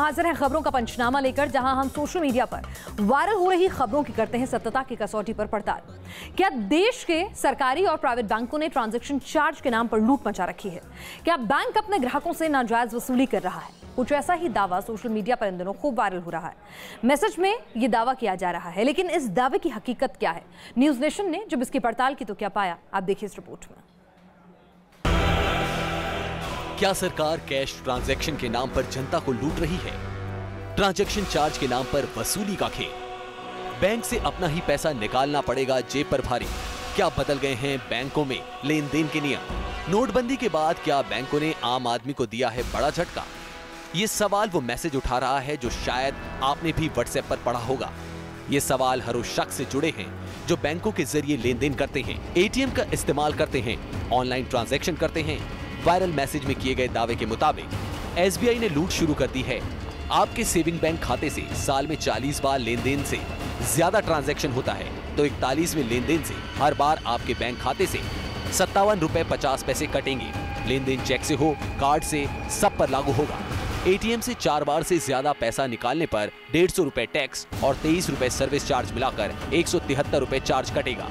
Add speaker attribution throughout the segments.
Speaker 1: हाजिर हैं खबरों का पंचनामा लेकर, जहां हम सोशल मीडिया पर वायरल हो रही खबरों की करते हैं सत्यता की कसौटी पर पड़ताल। क्या देश के सरकारी और प्राइवेट बैंकों ने ट्रांजैक्शन चार्ज के नाम पर लूट मचा रखी है? क्या बैंक अपने ग्राहकों से नाजायज वसूली कर रहा है? कुछ ऐसा ही दावा सोशल मीडिया पर इन दिनों खूब वायरल हो रहा है। मैसेज में यह दावा किया जा रहा है, लेकिन इस दावे की हकीकत क्या है? न्यूज नेशन ने जब इसकी पड़ताल की तो क्या पाया, आप देखिए इस रिपोर्ट में।
Speaker 2: क्या सरकार कैश ट्रांजैक्शन के नाम पर जनता को लूट रही है? ट्रांजैक्शन चार्ज के नाम पर वसूली का खेल। बैंक से अपना ही पैसा निकालना पड़ेगा जेब पर भारी। क्या बदल गए हैं बैंकों में लेन देन के नियम? नोटबंदी के बाद क्या बैंकों ने आम आदमी को दिया है बड़ा झटका? ये सवाल वो मैसेज उठा रहा है जो शायद आपने भी व्हाट्सएप पर पढ़ा होगा। ये सवाल हर उस शख्स से जुड़े हैं जो बैंकों के जरिए लेन देन करते हैं, एटीएम का इस्तेमाल करते हैं, ऑनलाइन ट्रांजैक्शन करते हैं। वायरल मैसेज में किए गए दावे के मुताबिक एसबीआई ने लूट शुरू कर दी है। आपके सेविंग बैंक खाते से साल में 40 बार लेन देन से ज्यादा ट्रांजैक्शन होता है तो 41वें लेन देन से हर बार आपके बैंक खाते से 57 रुपए 50 पैसे कटेंगे। लेन देन चेक से हो, कार्ड से, सब पर लागू होगा। एटीएम से 4 बार से ज्यादा पैसा निकालने पर 150 रुपए टैक्स और 23 रुपए सर्विस चार्ज मिलाकर 173 रुपए चार्ज कटेगा।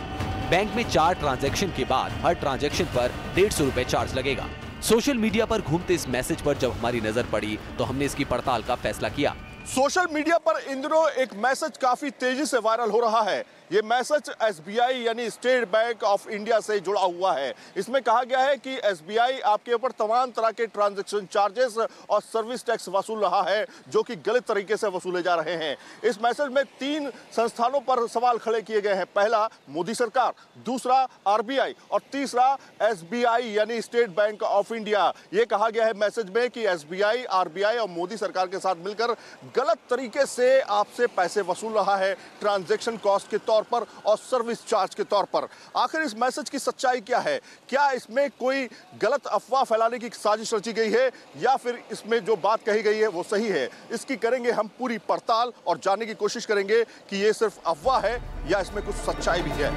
Speaker 2: बैंक में 4 ट्रांजैक्शन के बाद हर ट्रांजैक्शन पर 150 रुपए चार्ज लगेगा। सोशल मीडिया पर घूमते इस मैसेज पर जब हमारी नजर पड़ी तो हमने इसकी पड़ताल का फैसला किया।
Speaker 3: सोशल मीडिया पर इन दिनों एक मैसेज काफी तेजी से वायरल हो रहा है। ये मैसेज एसबीआई यानी स्टेट बैंक ऑफ इंडिया से जुड़ा हुआ है। इसमें कहा गया है कि एसबीआई आपके ऊपर तमाम तरह के ट्रांजैक्शन चार्जेस और सर्विस टैक्स वसूल रहा है, जो कि गलत तरीके से वसूले जा रहे हैं। इस मैसेज में 3 संस्थानों पर सवाल खड़े किए गए हैं। पहला, मोदी सरकार, दूसरा आरबीआई और तीसरा एसबीआई यानी स्टेट बैंक ऑफ इंडिया। ये कहा गया है मैसेज में कि एसबीआई, आरबीआई और मोदी सरकार के साथ मिलकर गलत तरीके से आपसे पैसे वसूल रहा है, ट्रांजैक्शन कॉस्ट के तौर पर और सर्विस चार्ज के तौर पर। आखिर इस मैसेज की सच्चाई क्या है? क्या इसमें कोई गलत अफवाह फैलाने की साजिश रची गई है या फिर इसमें जो बात कही गई है वो सही है? इसकी करेंगे हम पूरी पड़ताल और जानने की कोशिश करेंगे कि ये सिर्फ अफवाह है या इसमें कुछ सच्चाई भी है।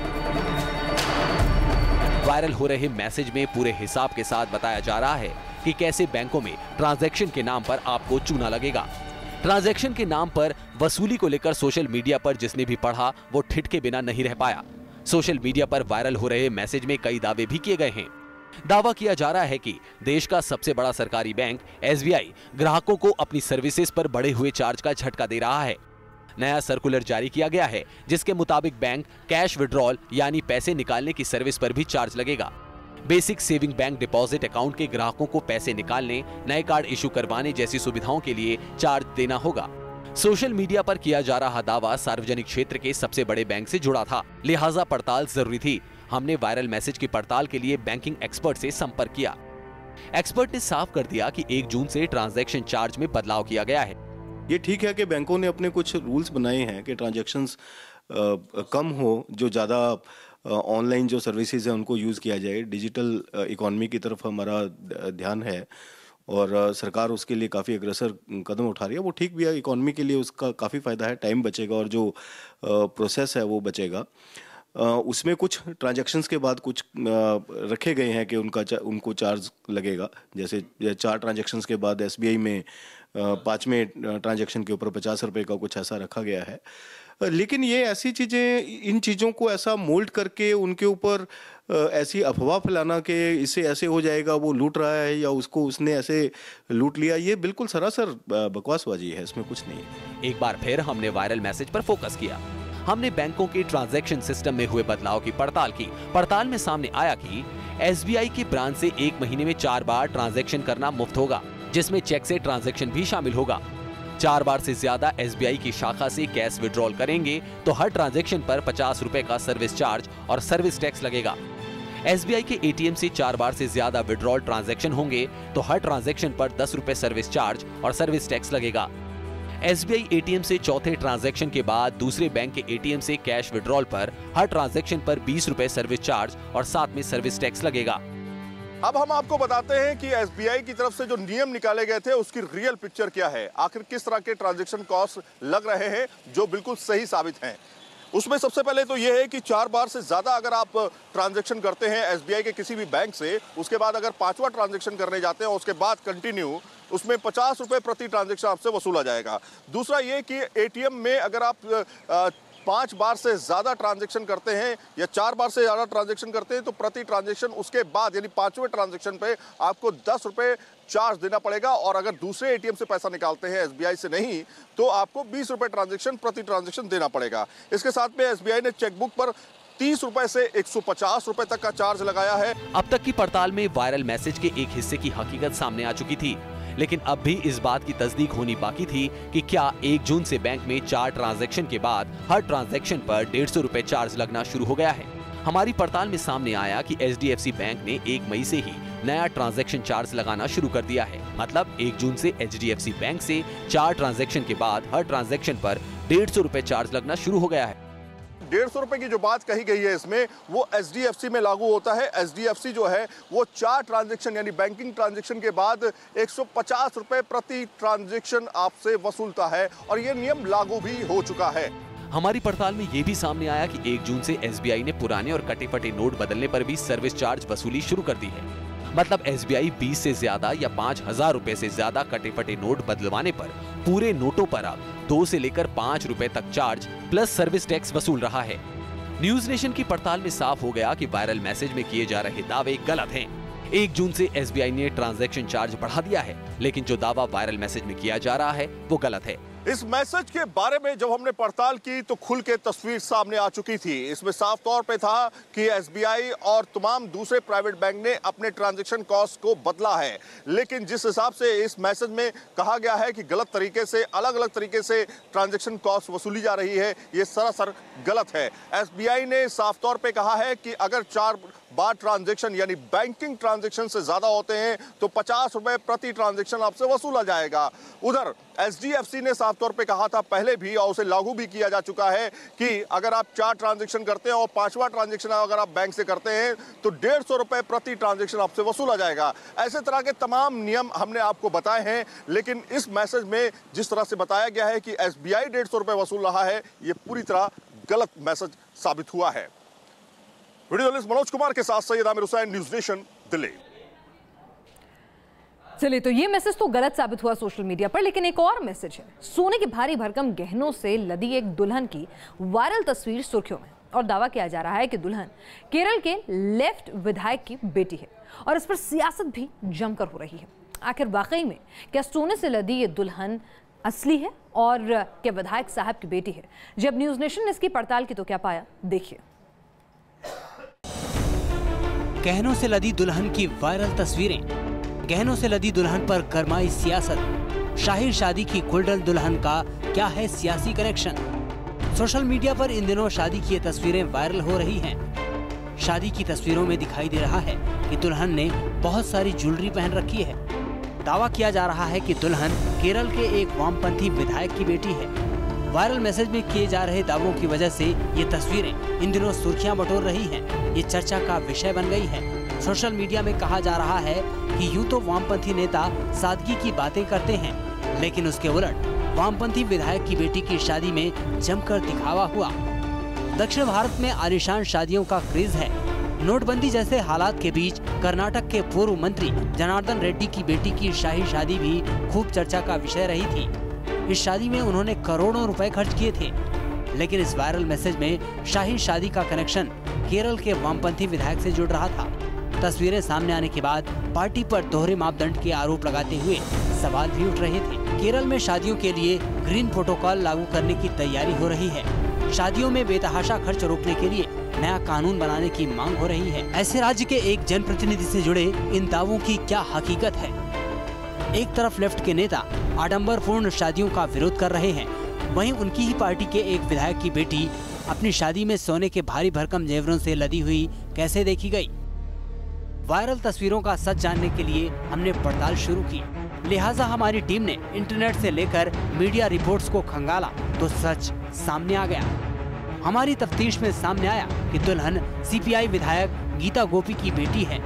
Speaker 2: वायरल हो रहे मैसेज में पूरे हिसाब के साथ बताया जा रहा है कि कैसे बैंकों में ट्रांजैक्शन के नाम पर आपको चूना लगेगा। ट्रांजैक्शन के नाम पर वसूली को लेकर सोशल मीडिया पर जिसने भी पढ़ा वो ठिठके बिना नहीं रह पाया। सोशल मीडिया पर वायरल हो रहे मैसेज में कई दावे भी किए गए हैं। दावा किया जा रहा है कि देश का सबसे बड़ा सरकारी बैंक एसबीआई ग्राहकों को अपनी सर्विसेज पर बढ़े हुए चार्ज का झटका दे रहा है। नया सर्कुलर जारी किया गया है जिसके मुताबिक बैंक कैश विड्रॉल यानी पैसे निकालने की सर्विस पर भी चार्ज लगेगा। Basic saving bank deposit account के ग्राहकों को पैसे निकालने, नए कार्ड इशू करवाने जैसी सुविधाओं के लिए चार्ज देना होगा। सोशल मीडिया पर किया जा रहा दावा सार्वजनिक क्षेत्र के सबसे बड़े बैंक से जुड़ा था, लिहाजा पड़ताल जरूरी थी। हमने वायरल मैसेज की पड़ताल के लिए बैंकिंग एक्सपर्ट से संपर्क किया। एक्सपर्ट ने साफ कर दिया कि 1 जून से ट्रांजैक्शन चार्ज में बदलाव किया गया है।
Speaker 4: ये ठीक है कि बैंकों ने अपने कुछ रूल्स बनाए हैं कि ट्रांजैक्शंस कम हो, जो ज़्यादा ऑनलाइन जो सर्विसेज है उनको यूज़ किया जाए। डिजिटल इकॉनमी की तरफ हमारा ध्यान है और सरकार उसके लिए काफ़ी अग्रसर कदम उठा रही है। वो ठीक भी है, इकॉनमी के लिए उसका काफ़ी फ़ायदा है, टाइम बचेगा और जो प्रोसेस है वो बचेगा। उसमें कुछ ट्रांजैक्शंस के बाद कुछ रखे गए हैं कि उनको चार्ज लगेगा। जैसे 4 ट्रांजैक्शंस के बाद एसबीआई में 5वें ट्रांजैक्शन के ऊपर 50 रुपये का कुछ ऐसा रखा गया है। लेकिन ये ऐसी चीज़ें, इन चीज़ों को ऐसा मोल्ड करके उनके ऊपर ऐसी अफवाह फैलाना कि इससे ऐसे हो जाएगा, वो लूट रहा है या उसने ऐसे लूट लिया, ये बिल्कुल सरासर बकवासबाजी है, इसमें कुछ नहीं है।
Speaker 2: एक बार फिर हमने वायरल मैसेज पर फोकस किया। हमने बैंकों के ट्रांजैक्शन सिस्टम में हुए बदलाव की पड़ताल की। पड़ताल में सामने आया कि एसबीआई की ब्रांच से 1 महीने में 4 बार ट्रांजैक्शन करना मुफ्त होगा, जिसमें चेक से ट्रांजैक्शन भी शामिल होगा। 4 बार से ज्यादा एसबीआई की शाखा से कैश विड्रॉल करेंगे तो हर ट्रांजैक्शन पर 50 रुपए का सर्विस चार्ज और सर्विस टैक्स लगेगा। एसबीआई के एटीएम से 4 बार से ज्यादा विड्रॉल ट्रांजैक्शन होंगे तो हर ट्रांजैक्शन पर 10 रुपए सर्विस चार्ज और सर्विस टैक्स लगेगा। एसबीआई एटीएम से चौथे ट्रांजैक्शन के बाद दूसरे बैंक के एटीएम से कैश विड्रॉल पर हर ट्रांजैक्शन पर 20 रुपए सर्विस चार्ज और साथ में सर्विस टैक्स लगेगा।
Speaker 3: अब हम आपको बताते हैं कि एसबीआई की तरफ से जो नियम निकाले गए थे उसकी रियल पिक्चर क्या है, आखिर किस तरह के ट्रांजैक्शन कॉस्ट लग रहे हैं जो बिल्कुल सही साबित हैं। उसमें सबसे पहले तो ये है कि 4 बार से ज़्यादा अगर आप ट्रांजैक्शन करते हैं एसबीआई के किसी भी बैंक से, उसके बाद अगर 5वां ट्रांजैक्शन करने जाते हैं, उसके बाद कंटिन्यू, उसमें 50 रुपये प्रति ट्रांजैक्शन आपसे वसूला जाएगा। दूसरा ये कि एटीएम में अगर आप 5 बार से ज़्यादा ट्रांजैक्शन करते हैं या 4 बार से ज़्यादा ट्रांजैक्शन करते हैं तो प्रति ट्रांजैक्शन उसके बाद यानी 5वें ट्रांजैक्शन पे आपको 10 रुपये चार्ज देना पड़ेगा, और अगर दूसरे एटीएम से पैसा निकालते हैं एसबीआई से नहीं तो आपको 20 रुपये ट्रांजैक्शन प्रति ट्रांजैक्शन देना पड़ेगा। इसके साथ में एसबीआई ने चेकबुक पर 30 रुपए से 150 रुपए तक का चार्ज लगाया है।
Speaker 2: अब तक की पड़ताल में वायरल मैसेज के एक हिस्से की हकीकत सामने आ चुकी थी, लेकिन अब भी इस बात की तस्दीक होनी बाकी थी कि क्या 1 जून से बैंक में 4 ट्रांजैक्शन के बाद हर ट्रांजैक्शन पर 150 रुपए चार्ज लगना शुरू हो गया है। हमारी पड़ताल में सामने आया कि एचडीएफसी बैंक ने 1 मई से ही नया ट्रांजैक्शन चार्ज लगाना शुरू कर दिया है। मतलब 1 जून से एचडीएफसी बैंक से 4 ट्रांजैक्शन के बाद हर ट्रांजैक्शन पर 150 रुपए चार्ज लगना शुरू हो गया है।
Speaker 3: 150 रुपए की जो बात कही गई है इसमें वो एचडीएफसी में लागू होता है। एचडीएफसी जो है वो 4 ट्रांजैक्शन यानी बैंकिंग ट्रांजैक्शन के बाद 150 रुपए प्रति ट्रांजैक्शन आपसे वसूलता है और ये नियम लागू भी हो चुका है।
Speaker 2: हमारी पड़ताल में ये भी सामने आया कि 1 जून से एसबीआई ने पुराने और कटे फटे नोट बदलने पर भी सर्विस चार्ज वसूली शुरू कर दी है। मतलब एसबीआई 20 से ज्यादा या 5000 रुपए से ज्यादा कटे फटे नोट बदलवाने पर पूरे नोटों पर अब 2 से लेकर 5 रुपए तक चार्ज प्लस सर्विस टैक्स वसूल रहा है। न्यूज नेशन की पड़ताल में साफ हो गया कि वायरल मैसेज में किए जा रहे दावे गलत हैं। 1 जून से एसबीआई ने ट्रांजैक्शन चार्ज बढ़ा दिया है, लेकिन जो दावा वायरल मैसेज में किया जा रहा है वो गलत है।
Speaker 3: इस मैसेज के बारे में जब हमने पड़ताल की तो खुल के तस्वीर सामने आ चुकी थी। इसमें साफ तौर पे था कि एसबीआई और तमाम दूसरे प्राइवेट बैंक ने अपने ट्रांजैक्शन कॉस्ट को बदला है, लेकिन जिस हिसाब से इस मैसेज में कहा गया है कि गलत तरीके से अलग अलग तरीके से ट्रांजैक्शन कॉस्ट वसूली जा रही है, ये सरासर गलत है। एसबीआई ने साफ तौर पे कहा है कि अगर 4 बार ट्रांजैक्शन यानी बैंकिंग ट्रांजैक्शन से ज्यादा होते हैं तो 50 रुपए प्रति ट्रांजैक्शन आपसे वसूला जाएगा। उधर एचडीएफसी ने साफ तौर पे कहा था पहले भी और उसे लागू भी किया जा चुका है कि अगर आप 4 ट्रांजैक्शन करते हैं और 5वां ट्रांजैक्शन अगर आप बैंक से करते हैं तो 150 रुपए प्रति ट्रांजैक्शन आपसे वसूला जाएगा। ऐसे तरह के तमाम नियम हमने आपको बताए हैं, लेकिन इस मैसेज में जिस तरह से बताया गया है कि एसबीआई 150 रुपए वसूल रहा है, ये पूरी तरह गलत मैसेज साबित हुआ है। वीडियो जर्नलिस्ट मनोज कुमार के साथ सैयद आमिर हुसैन, न्यूज नेशन, दिल्ली।
Speaker 1: चलिए, तो ये मैसेज तो गलत साबित हुआ सोशल मीडिया पर, लेकिन एक और मैसेज है। सोने के भारी भरकम गहनों से लदी एक दुल्हन की वायरल तस्वीर सुर्खियों में, और दावा किया जा रहा है कि दुल्हन केरल के लेफ्ट विधायक की बेटी है और इस पर सियासत भी जमकर हो रही है। आखिर वाकई में क्या सोने से लदी ये दुल्हन असली है और क्या विधायक साहब की बेटी है? जब न्यूज नेशन ने इसकी पड़ताल की तो क्या पाया, देखिए।
Speaker 5: गहनों से लदी दुल्हन की वायरल तस्वीरें, गहनों से लदी दुल्हन पर गरमाई सियासत, शाही शादी की गोल्डन दुल्हन का क्या है सियासी कनेक्शन? सोशल मीडिया पर इन दिनों शादी की ये तस्वीरें वायरल हो रही हैं। शादी की तस्वीरों में दिखाई दे रहा है कि दुल्हन ने बहुत सारी ज्वेलरी पहन रखी है। दावा किया जा रहा है कि दुल्हन केरल के एक वामपंथी विधायक की बेटी है। वायरल मैसेज में किए जा रहे दावों की वजह से ये तस्वीरें इन दिनों सुर्खियां बटोर रही हैं। ये चर्चा का विषय बन गई है। सोशल मीडिया में कहा जा रहा है कि यूं तो वामपंथी नेता सादगी की बातें करते हैं, लेकिन उसके उलट वामपंथी विधायक की बेटी की शादी में जमकर दिखावा हुआ। दक्षिण भारत में आलीशान शादियों का क्रेज है। नोटबंदी जैसे हालात के बीच कर्नाटक के पूर्व मंत्री जनार्दन रेड्डी की बेटी की शाही शादी भी खूब चर्चा का विषय रही थी। इस शादी में उन्होंने करोड़ों रुपए खर्च किए थे, लेकिन इस वायरल मैसेज में शाही शादी का कनेक्शन केरल के वामपंथी विधायक से जुड़ रहा था। तस्वीरें सामने आने के बाद पार्टी पर दोहरे मापदंड के आरोप लगाते हुए सवाल भी उठ रहे थे। केरल में शादियों के लिए ग्रीन प्रोटोकॉल लागू करने की तैयारी हो रही है। शादियों में बेतहाशा खर्च रोकने के लिए नया कानून बनाने की मांग हो रही है। ऐसे राज्य के एक जनप्रतिनिधि से जुड़े इन दावों की क्या हकीकत है? एक तरफ लेफ्ट के नेता आडंबरपूर्ण शादियों का विरोध कर रहे हैं, वहीं उनकी ही पार्टी के एक विधायक की बेटी अपनी शादी में सोने के भारी भरकम जेवरों से लदी हुई कैसे देखी गई? वायरल तस्वीरों का सच जानने के लिए हमने पड़ताल शुरू की, लिहाजा हमारी टीम ने इंटरनेट से लेकर मीडिया रिपोर्ट्स को खंगाला तो सच सामने आ गया। हमारी तफ्तीश में सामने आया कि दुल्हन सीपीआई विधायक गीता गोपी की बेटी है।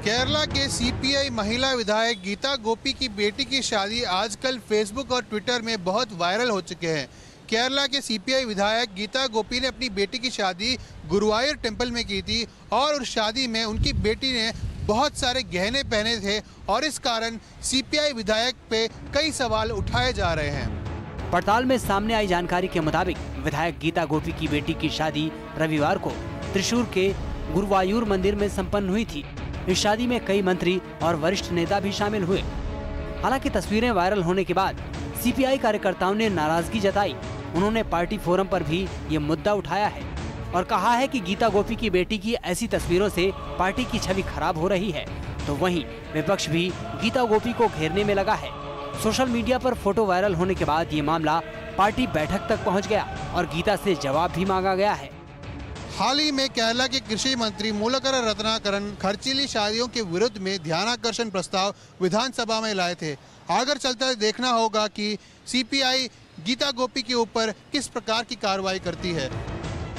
Speaker 6: केरला के सीपीआई महिला विधायक गीता गोपी की बेटी की शादी आजकल फेसबुक और ट्विटर में बहुत वायरल हो चुके हैं। केरला के सीपीआई विधायक गीता गोपी ने अपनी बेटी की शादी गुरुवायूर टेम्पल में की थी और उस शादी में उनकी बेटी ने बहुत सारे गहने पहने थे और इस कारण सीपीआई विधायक पे कई सवाल उठाए जा रहे हैं।
Speaker 5: पड़ताल में सामने आई जानकारी के मुताबिक विधायक गीता गोपी की बेटी की शादी रविवार को त्रिशूर के गुरुवायूर मंदिर में संपन्न हुई थी। इस शादी में कई मंत्री और वरिष्ठ नेता भी शामिल हुए। हालांकि तस्वीरें वायरल होने के बाद सीपीआई कार्यकर्ताओं ने नाराजगी जताई। उन्होंने पार्टी फोरम पर भी ये मुद्दा उठाया है और कहा है कि गीता गोपी की बेटी की ऐसी तस्वीरों से पार्टी की छवि खराब हो रही है। तो वहीं विपक्ष भी गीता गोपी को घेरने में लगा है। सोशल मीडिया पर फोटो वायरल होने के बाद ये मामला पार्टी बैठक तक पहुंच गया और गीता से जवाब भी मांगा गया है।
Speaker 6: हाल ही में केरला के कृषि मंत्री मूलकर रत्नाकरन खर्चीली शादियों के विरुद्ध में ध्यानाकर्षण प्रस्ताव विधानसभा में लाए थे। आगे चलता देखना होगा कि सीपीआई गीता गोपी के ऊपर किस प्रकार की कार्रवाई करती है।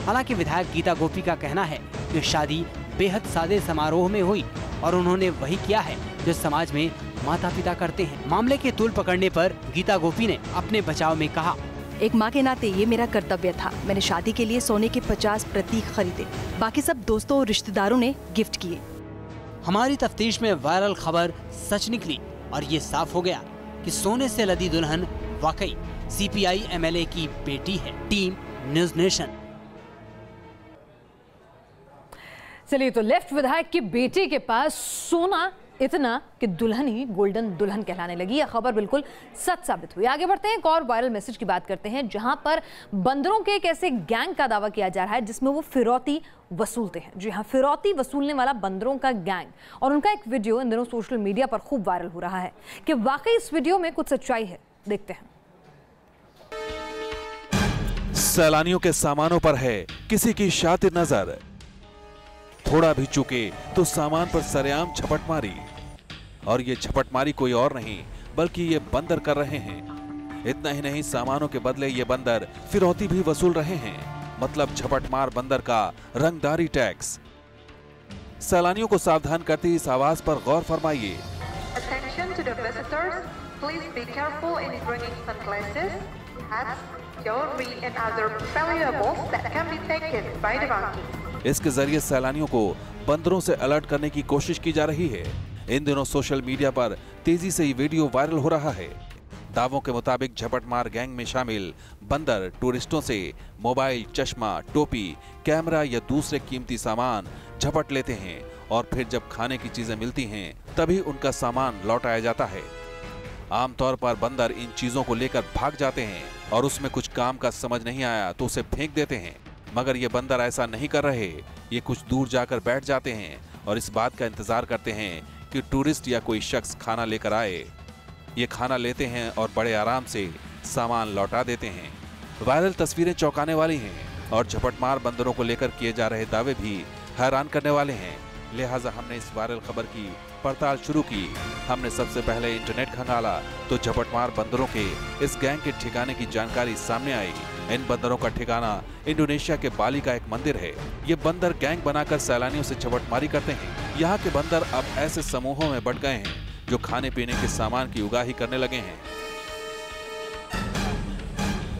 Speaker 5: हालांकि विधायक गीता गोपी का कहना है कि शादी बेहद सादे समारोह में हुई और उन्होंने वही किया है जो समाज में माता पिता करते हैं। मामले के तूल पकड़ने पर गीता गोपी ने अपने बचाव में कहा,
Speaker 7: एक माँ के नाते ये मेरा कर्तव्य था। मैंने शादी के लिए सोने के 50 प्रतीक खरीदे, बाकी सब दोस्तों और रिश्तेदारों ने गिफ्ट किए।
Speaker 5: हमारी तफ्तीश में वायरल खबर सच निकली और ये साफ हो गया कि सोने से लदी दुल्हन वाकई सीपीआई एमएलए की बेटी है। Team news nation.
Speaker 1: चलिए, तो लेफ्ट विधायक की बेटी के पास सोना इतना कि दुल्हन ही गोल्डन दुल्हन कहलाने लगी। यह खबर बिल्कुल सच साबित हुई। आगे बढ़ते हैं, एक और वायरल मैसेज की बात करते हैं जहां पर बंदरों के एक ऐसे गैंग का दावा किया जा रहा है जिसमें वो फिरौती वसूलते हैं। जी हां, फिरौती वसूलने वाला बंदरों का गैंग, और उनका एक वीडियो इन दिनों सोशल मीडिया पर खूब वायरल हो रहा है। कि वाकई इस वीडियो में कुछ सच्चाई है, देखते हैं।
Speaker 8: सैलानियों के सामानों पर है किसी की शातिर नजर। थोड़ा भी चूके तो सामान पर सरेआम झपट मारी, और ये झपट मारी कोई और नहीं बल्कि ये बंदर कर रहे हैं। इतना ही नहीं, सामानों के बदले ये बंदर फिरौती भी वसूल रहे हैं। मतलब झपटमार बंदर का रंगदारी टैक्स। सैलानियों को सावधान करती इस आवाज पर गौर फरमाइए।
Speaker 9: Attention to the visitors, please be careful in bringing sunglasses, hats, jewelry and other valuables that can be taken by the monkey.
Speaker 8: इसके जरिए सैलानियों को बंदरों से अलर्ट करने की कोशिश की जा रही है। इन दिनों सोशल मीडिया पर तेजी से ये वीडियो वायरल हो रहा है। दावों के मुताबिक झपटमार गैंग में शामिल बंदर टूरिस्टों से मोबाइल, चश्मा, टोपी, कैमरा या दूसरे कीमती सामान झपट लेते हैं और फिर जब खाने की चीजें मिलती हैं तभी उनका सामान लौटाया जाता है। आमतौर पर बंदर इन चीजों को लेकर भाग जाते हैं और उसमें कुछ काम का समझ नहीं आया तो उसे फेंक देते हैं। मगर ये बंदर ऐसा नहीं कर रहे। ये कुछ दूर जाकर बैठ जाते हैं और इस बात का इंतजार करते हैं कि टूरिस्ट या कोई शख्स खाना लेकर आए। ये खाना लेते हैं और बड़े आराम से सामान लौटा देते हैं। वायरल तस्वीरें चौंकाने वाली हैं और झपटमार बंदरों को लेकर किए जा रहे दावे भी हैरान करने वाले हैं। लिहाजा हमने इस वायरल खबर की पड़ताल शुरू की। हमने सबसे पहले इंटरनेट खंगाला तो झपटमार बंदरों के इस गैंग के ठिकाने की जानकारी सामने आई। इन बंदरों का ठिकाना इंडोनेशिया के बाली का एक मंदिर है। ये बंदर गैंग बनाकर सैलानियों से झपटमारी करते हैं। यहाँ के बंदर अब ऐसे समूहों में बंट गए हैं जो खाने पीने के सामान की उगाही करने लगे हैं।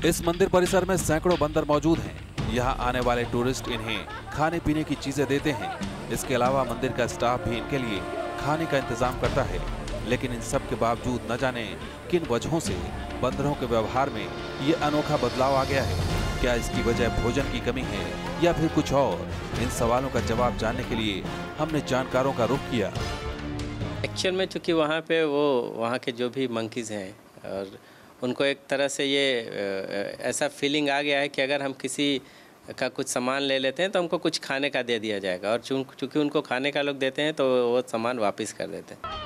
Speaker 8: इस मंदिर परिसर में सैकड़ों बंदर मौजूद हैं। यहाँ आने वाले टूरिस्ट इन्हें खाने पीने की चीजें देते हैं। इसके अलावा मंदिर का स्टाफ भी इनके लिए खाने का इंतजाम करता है। लेकिन इन सब के बावजूद न जाने किन वजहों से बंदरों के व्यवहार में ये अनोखा बदलाव आ गया है। क्या इसकी वजह भोजन की कमी है या फिर कुछ और? इन सवालों का जवाब जानने के लिए हमने जानकारों का रुख किया।
Speaker 10: एक्चुअल में चूँकि वहाँ पे वहाँ के जो भी मंकीज़ हैं और उनको एक तरह से ये ऐसा फीलिंग आ गया है कि अगर हम किसी का कुछ सामान ले लेते हैं तो हमको कुछ खाने का दे दिया जाएगा, और चूँकि उनको खाने का लोग देते हैं तो वो सामान वापस कर देते हैं।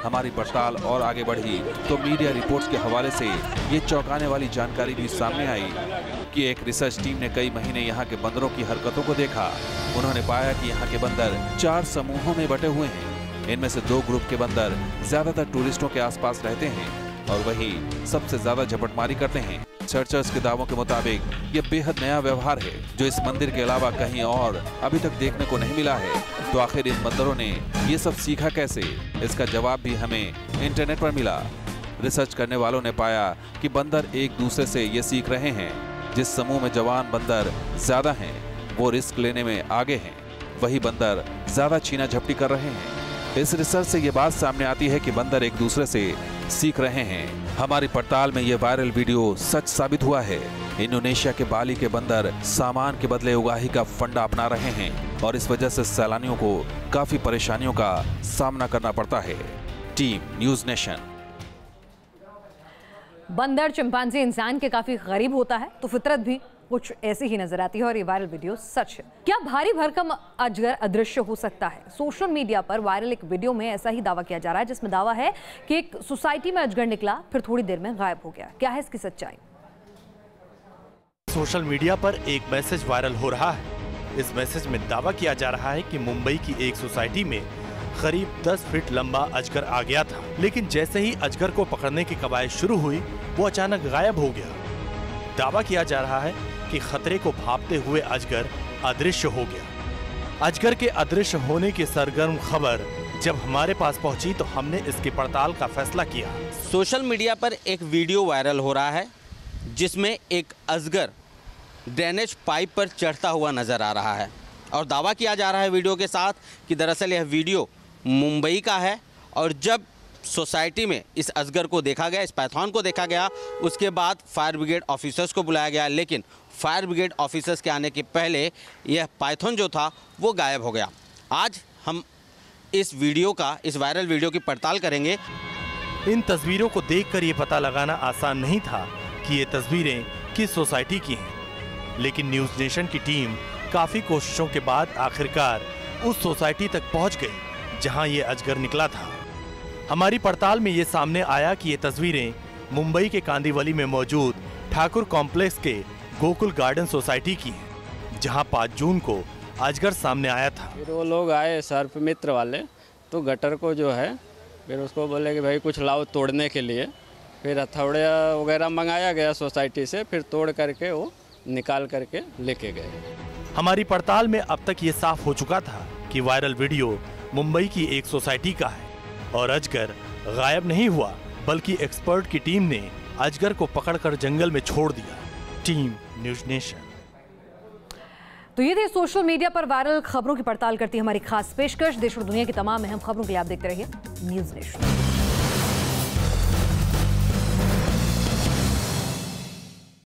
Speaker 8: हमारी पड़ताल और आगे बढ़ी तो मीडिया रिपोर्ट्स के हवाले से ये चौंकाने वाली जानकारी भी सामने आई कि एक रिसर्च टीम ने कई महीने यहाँ के बंदरों की हरकतों को देखा। उन्होंने पाया कि यहाँ के बंदर 4 समूहों में बटे हुए हैं। इनमें से 2 ग्रुप के बंदर ज्यादातर टूरिस्टों के आसपास रहते हैं और वही सबसे ज्यादा झपटमारी करते हैं। सर्चर्स के दावों के मुताबिक ये बेहद नया व्यवहार है जो इस मंदिर के अलावा कहीं और अभी तक देखने को नहीं मिला है। तो आखिर इन बंदरों ने ये सब सीखा कैसे? इसका जवाब भी हमें इंटरनेट पर मिला। रिसर्च करने वालों ने पाया कि बंदर एक दूसरे से ये सीख रहे हैं। जिस समूह में जवान बंदर ज्यादा हैं, वो रिस्क लेने में आगे हैं, वही बंदर ज्यादा छीना झपटी कर रहे हैं। इस रिसर्च से ये बात सामने आती है कि बंदर एक दूसरे से सीख रहे हैं। हमारी पड़ताल में ये वायरल वीडियो सच साबित हुआ है। इंडोनेशिया के बाली के बंदर सामान के बदले उगाही का फंडा अपना रहे हैं और इस वजह से सैलानियों को काफी परेशानियों का सामना करना पड़ता है। Team news nation.
Speaker 1: बंदर चिंपांजी इंसान के काफी करीब होता है तो फितरत भी कुछ ऐसी ही नजर आती है और ये वायरल वीडियो सच है। क्या भारी भरकम अजगर अदृश्य हो सकता है? सोशल मीडिया पर वायरल एक वीडियो में ऐसा ही दावा किया जा रहा है, जिसमें दावा है कि एक सोसाइटी में अजगर निकला, फिर थोड़ी देर में गायब हो गया। क्या है इसकी सच्चाई?
Speaker 11: सोशल मीडिया पर एक मैसेज वायरल हो रहा है। इस मैसेज में दावा किया जा रहा है कि मुंबई की एक सोसाइटी में करीब 10 फीट लंबा अजगर आ गया था, लेकिन जैसे ही अजगर को पकड़ने की कवायद शुरू हुई, वो अचानक गायब हो गया। दावा किया जा रहा है कि खतरे को भांपते हुए अजगर अदृश्य हो गया। अजगर के अदृश्य होने की सरगर्म खबर जब हमारे पास पहुंची तो हमने इसकी पड़ताल का फैसला किया।
Speaker 12: सोशल मीडिया पर एक वीडियो वायरल हो रहा है जिसमें एक अजगर ड्रेनेज पाइप पर चढ़ता हुआ नजर आ रहा है और दावा किया जा रहा है वीडियो के साथ कि दरअसल यह वीडियो मुंबई का है और जब सोसाइटी में इस अजगर को देखा गया, इस पाइथन को देखा गया, उसके बाद फायर ब्रिगेड ऑफिसर्स को बुलाया गया, लेकिन फायर ब्रिगेड ऑफिसर्स के आने के पहले यह पाइथन जो था वो गायब हो गया। आज हम इस वीडियो का, इस वायरल वीडियो की पड़ताल करेंगे।
Speaker 11: इन तस्वीरों को देखकर ये पता लगाना आसान नहीं था कि ये तस्वीरें किस सोसाइटी की हैं, लेकिन न्यूज़ नेशन की टीम काफ़ी कोशिशों के बाद आखिरकार उस सोसाइटी तक पहुंच गई जहां ये अजगर निकला था। हमारी पड़ताल में ये सामने आया कि ये तस्वीरें मुंबई के कांदीवली में मौजूद ठाकुर कॉम्प्लेक्स के गोकुल गार्डन सोसाइटी की हैं, जहां 5 जून को अजगर सामने आया था।
Speaker 13: फिर वो लोग आए सर्प मित्र वाले, तो गटर को जो है फिर उसको बोले कि भाई कुछ लाओ तोड़ने के लिए। फिर हथौड़े वगैरह मंगाया गया सोसाइटी से, फिर तोड़ करके वो निकाल करके लेके गए।
Speaker 11: हमारी पड़ताल में अब तक ये साफ हो चुका था कि वायरल वीडियो मुंबई की एक सोसाइटी का है और अजगर गायब नहीं हुआ, बल्कि एक्सपर्ट की टीम ने अजगर को पकड़कर जंगल में छोड़ दिया। Team news nation.
Speaker 1: तो ये थी सोशल मीडिया पर वायरल खबरों की पड़ताल करती है हमारी खास पेशकश। देश और दुनिया की तमाम अहम खबरों के लिए आप देखते रहिए न्यूज़ नेशन।